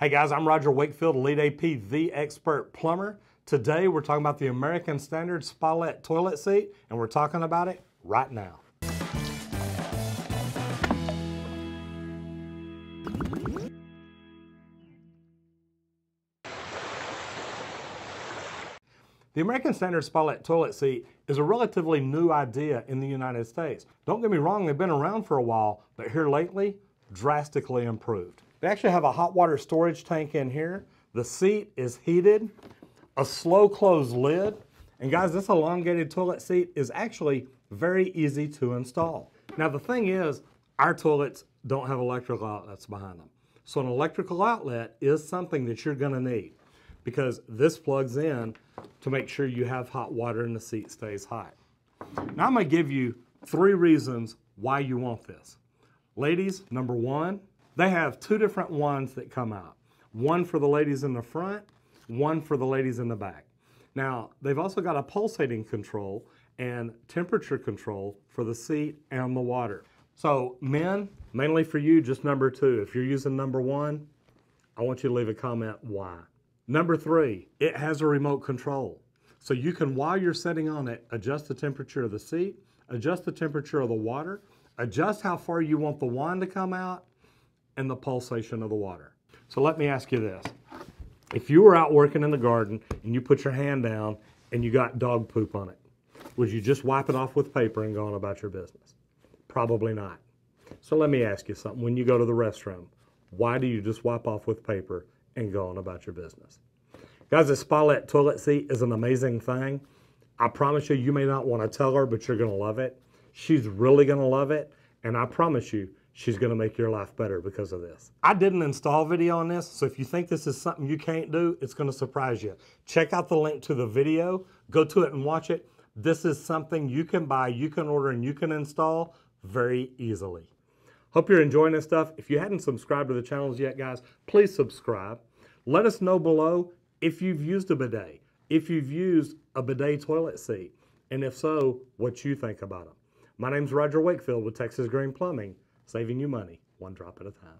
Hey guys, I'm Roger Wakefield, Lead AP, the expert plumber. Today we're talking about the American Standard Spalette toilet seat, and we're talking about it right now. The American Standard Spalette toilet seat is a relatively new idea in the United States. Don't get me wrong, they've been around for a while, but here lately, drastically improved. They actually have a hot water storage tank in here. The seat is heated, a slow close lid, and guys, this elongated toilet seat is actually very easy to install. Now the thing is, our toilets don't have electrical outlets behind them. So an electrical outlet is something that you're gonna need because this plugs in to make sure you have hot water and the seat stays hot. Now I'm gonna give you 3 reasons why you want this. Ladies, number 1, they have 2 different ones that come out. One for the ladies in the front, one for the ladies in the back. Now, they've also got a pulsating control and temperature control for the seat and the water. So men, mainly for you, just number 2. If you're using number 1, I want you to leave a comment why. Number 3, it has a remote control. So you can, while you're sitting on it, adjust the temperature of the seat, adjust the temperature of the water, adjust how far you want the wand to come out, and the pulsation of the water. So let me ask you this. If you were out working in the garden and you put your hand down and you got dog poop on it, would you just wipe it off with paper and go on about your business? Probably not. So let me ask you something. When you go to the restroom, why do you just wipe off with paper and go on about your business? Guys, this Spalette toilet seat is an amazing thing. I promise you, you may not want to tell her, but you're gonna love it. She's really gonna love it, and I promise you, she's gonna make your life better because of this. I did an install video on this, so if you think this is something you can't do, it's gonna surprise you. Check out the link to the video, go to it and watch it. This is something you can buy, you can order, and you can install very easily. Hope you're enjoying this stuff. If you hadn't subscribed to the channels yet, guys, please subscribe. Let us know below if you've used a bidet, if you've used a bidet toilet seat, and if so, what you think about them. My name's Roger Wakefield with Texas Green Plumbing, saving you money one drop at a time.